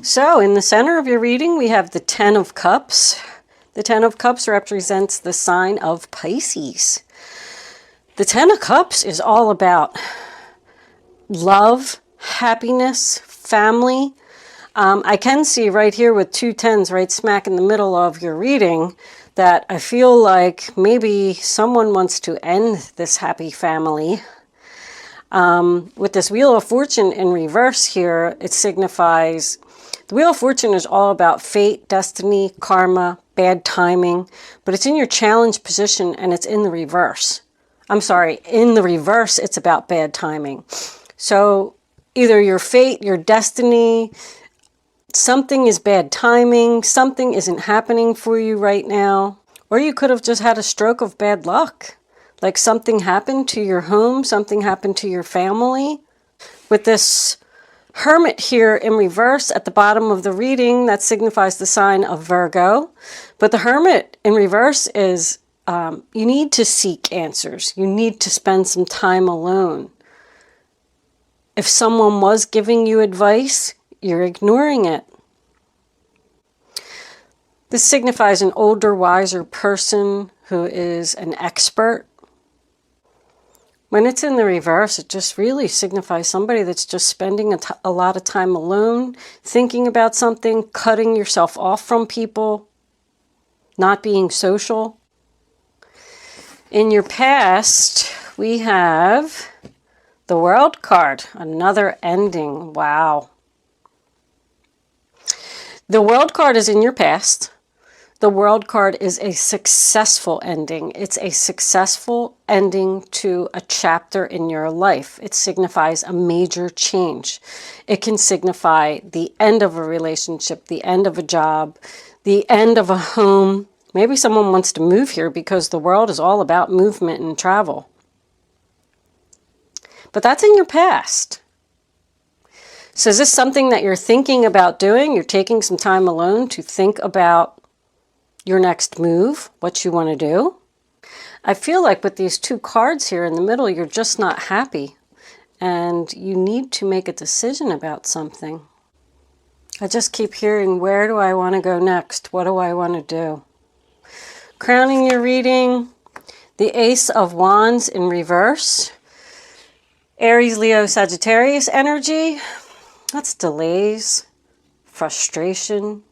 So in the center of your reading, we have the Ten of Cups. The Ten of Cups represents the sign of Pisces. The Ten of Cups is all about love, happiness, family. I can see right here with two tens right smack in the middle of your reading that I feel like maybe someone wants to end this happy family. With this Wheel of Fortune in reverse here, it signifies the Wheel of Fortune is all about fate, destiny, karma, bad timing, but it's in your challenge position and it's in the reverse. I'm sorry, in the reverse, it's about bad timing. So either your fate, your destiny, something is bad timing, something isn't happening for you right now, or you could have just had a stroke of bad luck. Like something happened to your home, something happened to your family. With this Hermit here in reverse at the bottom of the reading, that signifies the sign of Virgo. But the Hermit in reverse is you need to seek answers. You need to spend some time alone. If someone was giving you advice, you're ignoring it. This signifies an older, wiser person who is an expert. When it's in the reverse, it just really signifies somebody that's just spending a lot of time alone, thinking about something, cutting yourself off from people, not being social. In your past, we have the World card, another ending. Wow. The World card is in your past. The World card is a successful ending. It's a successful ending to a chapter in your life. It signifies a major change. It can signify the end of a relationship, the end of a job, the end of a home. Maybe someone wants to move here because the world is all about movement and travel. But that's in your past. So is this something that you're thinking about doing? You're taking some time alone to think about your next move, what you want to do. I feel like with these two cards here in the middle, you're just not happy and you need to make a decision about something. I just keep hearing, where do I want to go next? What do I want to do? Crowning your reading, the Ace of Wands in reverse. Aries, Leo, Sagittarius energy. That's delays, frustration.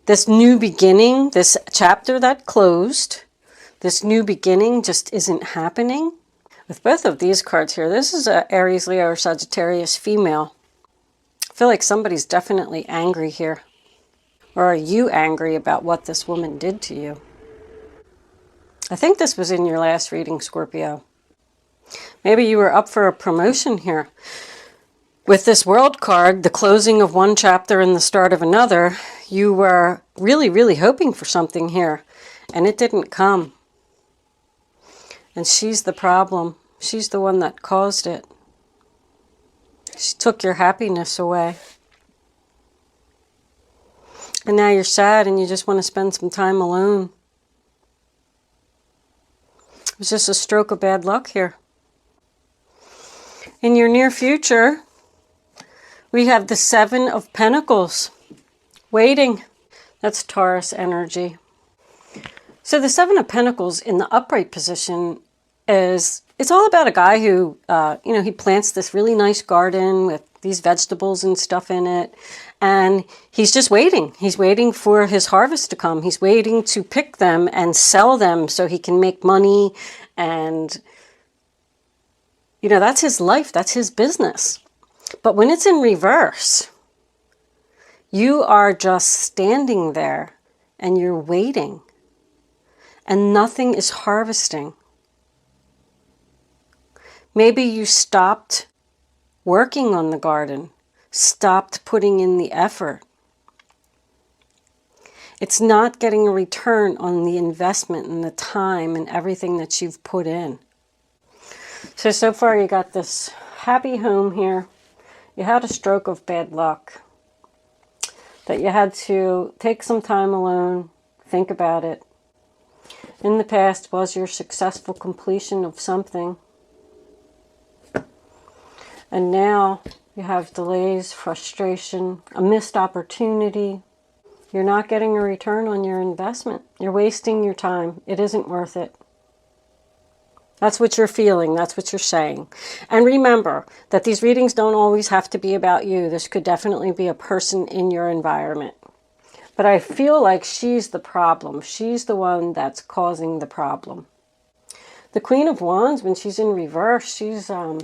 This new beginning, this chapter that closed, this new beginning just isn't happening. With both of these cards here, this is a Aries, Leo, or Sagittarius female. I feel like somebody's definitely angry here. Or are you angry about what this woman did to you? I think this was in your last reading, Scorpio. Maybe you were up for a promotion here. With this World card, the closing of one chapter and the start of another, you were really, really hoping for something here, and it didn't come. And she's the problem. She's the one that caused it. She took your happiness away. And now you're sad and you just want to spend some time alone. It was just a stroke of bad luck here. In your near future, we have the Seven of Pentacles, waiting. That's Taurus energy. So the Seven of Pentacles in the upright position is, it's all about a guy who, he plants this really nice garden with these vegetables and stuff in it. And he's just waiting. He's waiting for his harvest to come. He's waiting to pick them and sell them so he can make money. And, that's his life. That's his business. But when it's in reverse, you are just standing there and you're waiting and nothing is harvesting. Maybe you stopped working on the garden, stopped putting in the effort. It's not getting a return on the investment and the time and everything that you've put in. So far you got this happy home here. You had a stroke of bad luck, that you had to take some time alone, think about it. In the past was your successful completion of something. And now You have delays, frustration, a missed opportunity. You're not getting a return on your investment. You're wasting your time. It isn't worth it. That's what you're feeling. That's what you're saying. And remember that these readings don't always have to be about you. This could definitely be a person in your environment. But I feel like she's the problem. She's the one that's causing the problem. The Queen of Wands, when she's in reverse, she's, I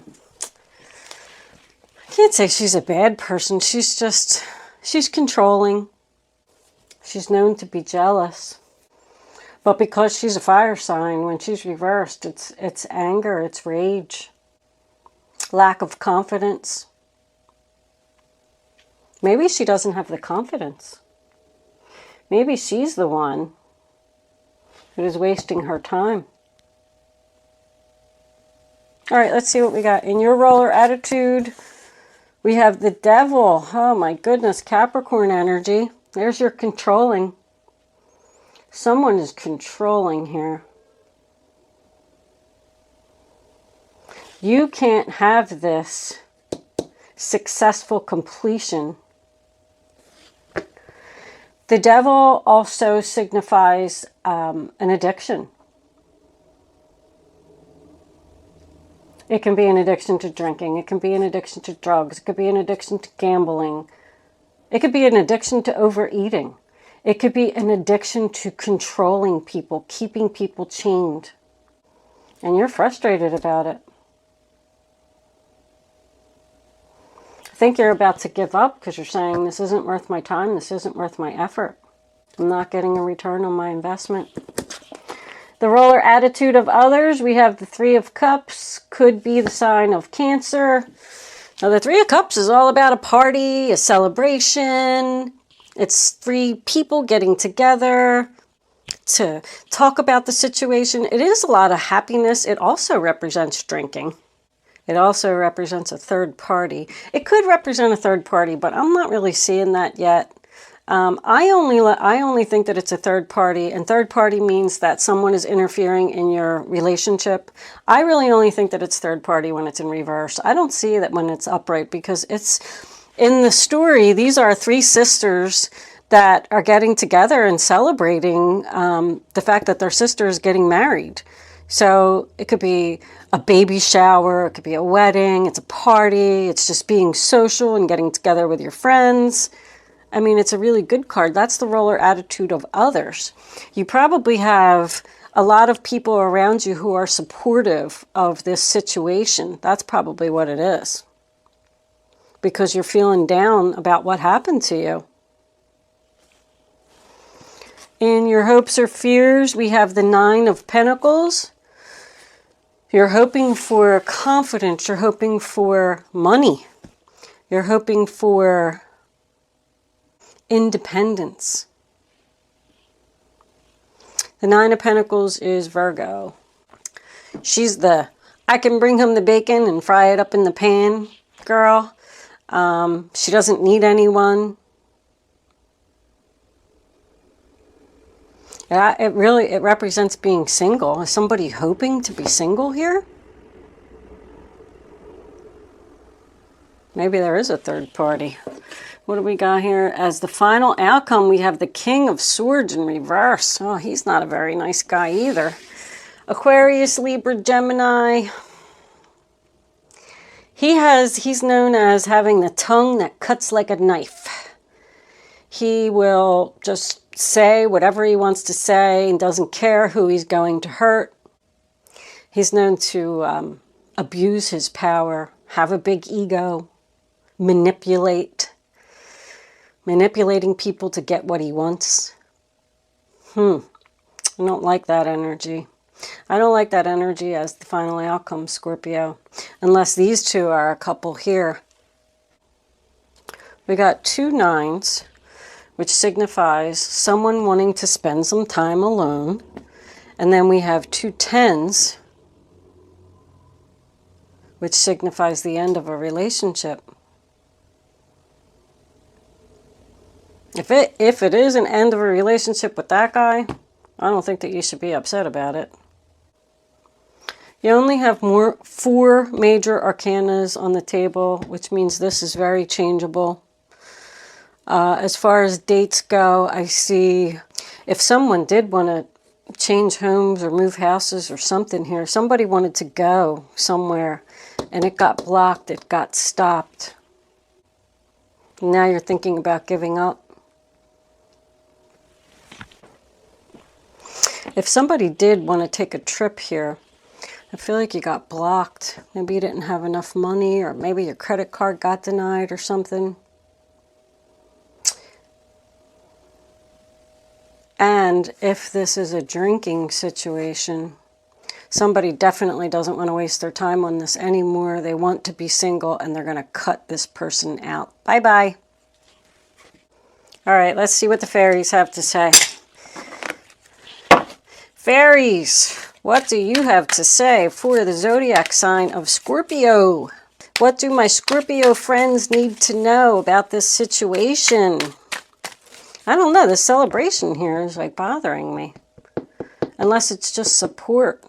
can't say she's a bad person. She's controlling. She's known to be jealous. But because she's a fire sign, when she's reversed, it's anger, it's rage, lack of confidence. Maybe she doesn't have the confidence. Maybe she's the one who is wasting her time. All right, let's see what we got. In your roller attitude, we have the Devil. Oh my goodness, Capricorn energy. There's your controlling. Someone is controlling here. You can't have this successful completion. The Devil also signifies an addiction. It can be an addiction to drinking. It can be an addiction to drugs. It could be an addiction to gambling. It could be an addiction to overeating. It could be an addiction to controlling people, keeping people chained. And you're frustrated about it. I think you're about to give up because you're saying, this isn't worth my time. This isn't worth my effort. I'm not getting a return on my investment. The roller attitude of others, we have the Three of Cups. Could be the sign of Cancer. Now, the Three of Cups is all about a party, a celebration. It's three people getting together to talk about the situation. It is a lot of happiness. It also represents drinking. It also represents a third party. It could represent a third party, but I'm not really seeing that yet. I only think that it's a third party, and third party means that someone is interfering in your relationship. I really only think that it's third party when it's in reverse. I don't see that when it's upright, because it's in the story, these are three sisters that are getting together and celebrating the fact that their sister is getting married. So it could be a baby shower, it could be a wedding, it's a party, it's just being social and getting together with your friends. I mean, it's a really good card. That's the roller attitude of others. You probably have a lot of people around you who are supportive of this situation. That's probably what it is. Because you're feeling down about what happened to you. In your hopes or fears, we have the Nine of Pentacles. You're hoping for confidence. You're hoping for money. You're hoping for independence. The Nine of Pentacles is Virgo. She's the, I can bring home the bacon and fry it up in the pan girl. She doesn't need anyone. Yeah, it represents being single. Is somebody hoping to be single here? Maybe there is a third party. What do we got here? As the final outcome, we have the King of Swords in reverse. Oh, he's not a very nice guy either. Aquarius, Libra, Gemini. He's known as having the tongue that cuts like a knife. He will just say whatever he wants to say and doesn't care who he's going to hurt. He's known to abuse his power, have a big ego, manipulating people to get what he wants. I don't like that energy. I don't like that energy as the final outcome, Scorpio. Unless these two are a couple here. We got 2 nines, which signifies someone wanting to spend some time alone. And then we have 2 tens, which signifies the end of a relationship. If it is an end of a relationship with that guy, I don't think that you should be upset about it. You only have 4 major arcanas on the table, which means this is very changeable. As far as dates go, I see if someone did want to change homes or move houses or something here, somebody wanted to go somewhere and it got blocked, it got stopped. Now you're thinking about giving up. If somebody did want to take a trip here, I feel like you got blocked. Maybe you didn't have enough money, or maybe your credit card got denied or something. And if this is a drinking situation, somebody definitely doesn't want to waste their time on this anymore. They want to be single and they're going to cut this person out. Bye-bye. All right, let's see what the fairies have to say. Fairies, what do you have to say for the zodiac sign of Scorpio? What do my Scorpio friends need to know about this situation? I don't know, the celebration here is like bothering me. Unless it's just support.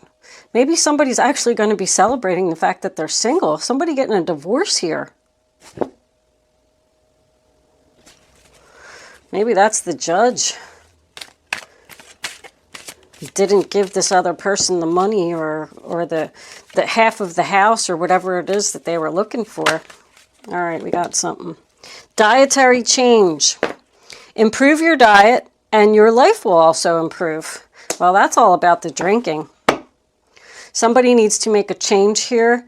Maybe somebody's actually going to be celebrating the fact that they're single. Somebody getting a divorce here. Maybe that's the judge. Didn't give this other person the money or the half of the house or whatever it is that they were looking for. All right, we got something. Dietary change. Improve your diet and your life will also improve. Well, that's all about the drinking. Somebody needs to make a change here.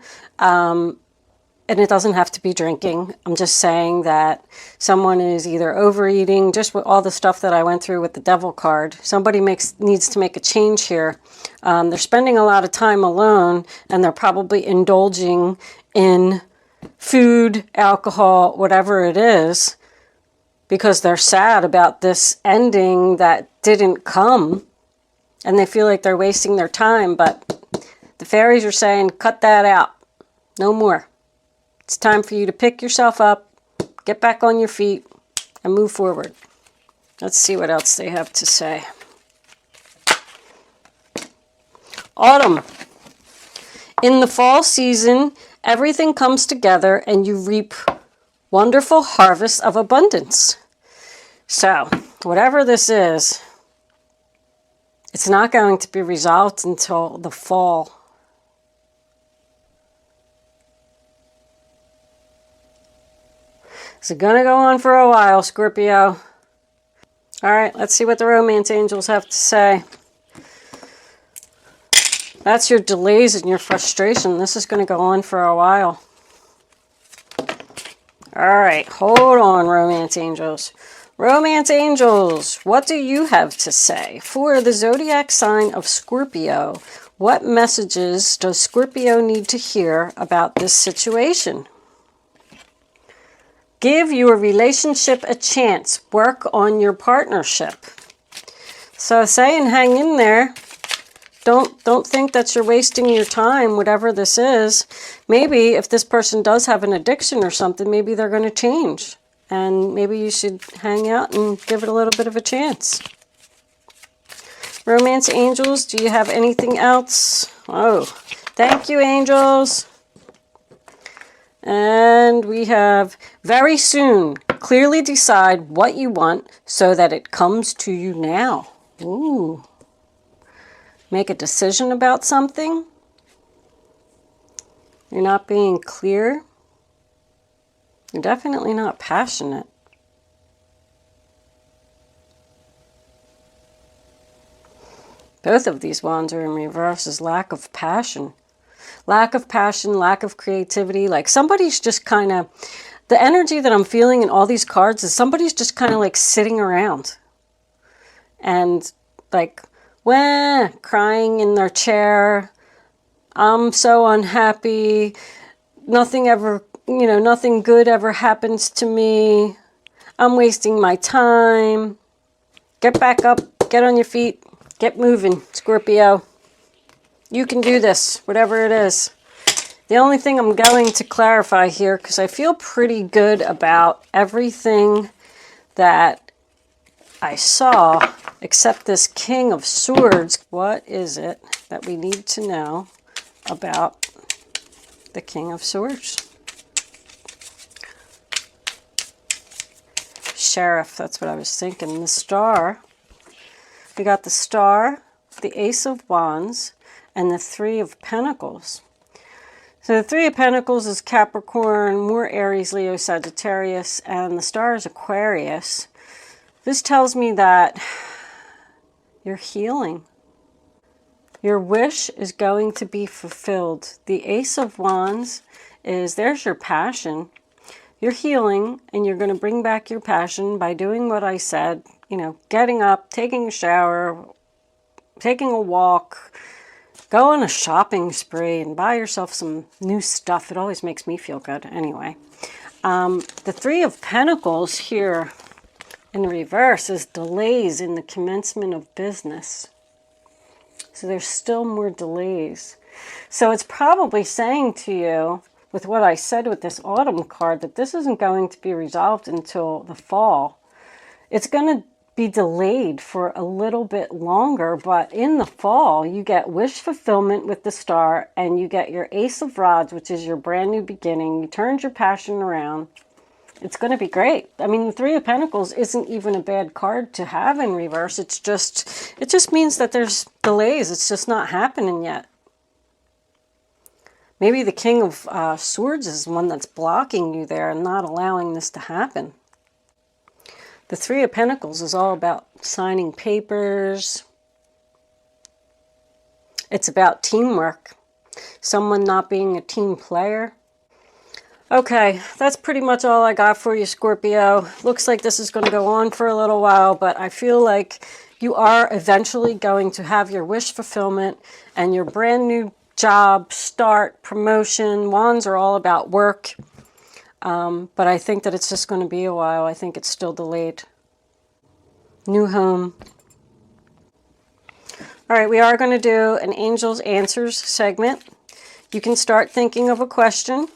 And it doesn't have to be drinking. I'm just saying that someone is either overeating, just with all the stuff that I went through with the devil card. Somebody needs to make a change here. They're spending a lot of time alone, and they're probably indulging in food, alcohol, whatever it is, because they're sad about this ending that didn't come, and they feel like they're wasting their time. But the fairies are saying, cut that out. No more. It's time for you to pick yourself up, get back on your feet, and move forward. Let's see what else they have to say. Autumn. In the fall season, everything comes together and you reap wonderful harvests of abundance. So, whatever this is, it's not going to be resolved until the fall. It's going to go on for a while, Scorpio. All right, let's see what the romance angels have to say. That's your delays and your frustration. This is going to go on for a while. All right, hold on, romance angels. Romance angels, what do you have to say for the zodiac sign of Scorpio? What messages does Scorpio need to hear about this situation? Give your relationship a chance. Work on your partnership. So saying hang in there. Don't think that you're wasting your time, whatever this is. Maybe if this person does have an addiction or something, maybe they're going to change. And maybe you should hang out and give it a little bit of a chance. Romance angels, do you have anything else? Oh, thank you, angels. And we have very soon. Clearly decide what you want so that it comes to you now. Ooh. Make a decision about something. You're not being clear. You're definitely not passionate. Both of these wands are in reverse is lack of passion. Lack of passion, lack of creativity. Like somebody's just kind of, the energy that I'm feeling in all these cards is somebody's just kind of like sitting around. And like, crying in their chair. I'm so unhappy. Nothing ever, nothing good ever happens to me. I'm wasting my time. Get back up, get on your feet, get moving, Scorpio. You can do this, whatever it is. The only thing I'm going to clarify here, because I feel pretty good about everything that I saw, except this King of Swords. What is it that we need to know about the King of Swords. Sheriff, that's what I was thinking. The Star. We got the Star, the Ace of Wands, and the Three of Pentacles. So the Three of Pentacles is Capricorn, more Aries, Leo, Sagittarius, and the Star is Aquarius. This tells me that you're healing. Your wish is going to be fulfilled. The Ace of Wands is, there's your passion. You're healing, and you're going to bring back your passion by doing what I said. You know, getting up, taking a shower, taking a walk, go on a shopping spree and buy yourself some new stuff. It always makes me feel good. Anyway, the Three of Pentacles here in reverse is delays in the commencement of business. So there's still more delays. So it's probably saying to you, with what I said with this autumn card, that this isn't going to be resolved until the fall. It's going to be delayed for a little bit longer, but in the fall, you get wish fulfillment with the Star, and you get your Ace of Rods, which is your brand new beginning. You turned your passion around. It's going to be great. I mean, the Three of Pentacles isn't even a bad card to have in reverse. It just means that there's delays. It's just not happening yet. Maybe the King of Swords is one that's blocking you there and not allowing this to happen. The Three of Pentacles is all about signing papers. It's about teamwork. Someone not being a team player. Okay, that's pretty much all I got for you, Scorpio. Looks like this is going to go on for a little while, but I feel like you are eventually going to have your wish fulfillment and your brand new job, start, promotion. Wands are all about work, but I think that it's just going to be a while. I think it's still delayed. New home. All right, we are going to do an Angel's Answers segment. You can start thinking of a question.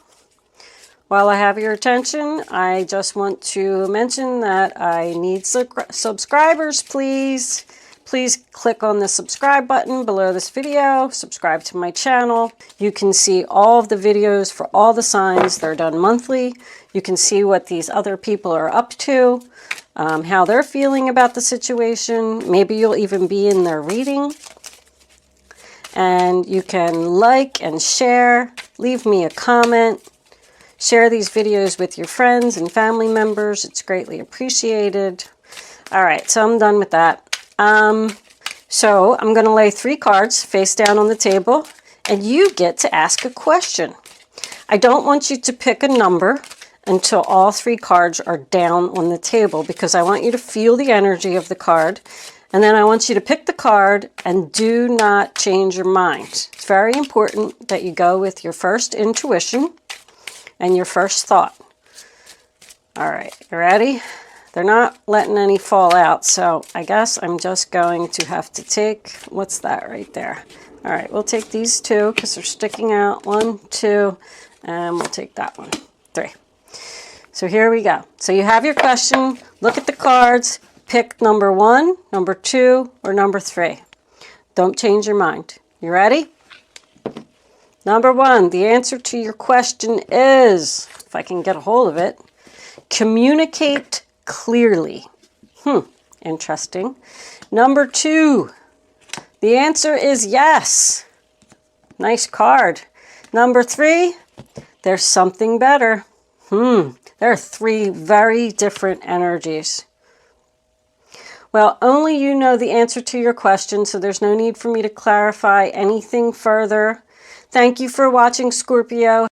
While I have your attention, I just want to mention that I need subscribers, please. Please click on the subscribe button below this video. Subscribe to my channel. You can see all of the videos for all the signs. They're done monthly. You can see what these other people are up to, how they're feeling about the situation. Maybe you'll even be in their reading. And you can like and share, leave me a comment. Share these videos with your friends and family members. It's greatly appreciated. All right, so I'm done with that. So I'm going to lay 3 cards face down on the table, and you get to ask a question. I don't want you to pick a number until all 3 cards are down on the table, because I want you to feel the energy of the card, and then I want you to pick the card and do not change your mind. It's very important that you go with your first intuition and your first thought. All right, you ready? They're not letting any fall out, so I guess I'm just going to have to take, what's that right there? All right, we'll take these 2 because they're sticking out. 1, 2, and we'll take that one. 3. So here we go. So you have your question, look at the cards, pick number 1, number 2, or number 3. Don't change your mind. You ready? Number 1, the answer to your question is, if I can get a hold of it, communicate clearly. Interesting. Number 2, the answer is yes. Nice card. Number 3, there's something better. There are 3 very different energies. Well, only you know the answer to your question, so there's no need for me to clarify anything further. Thank you for watching, Scorpio.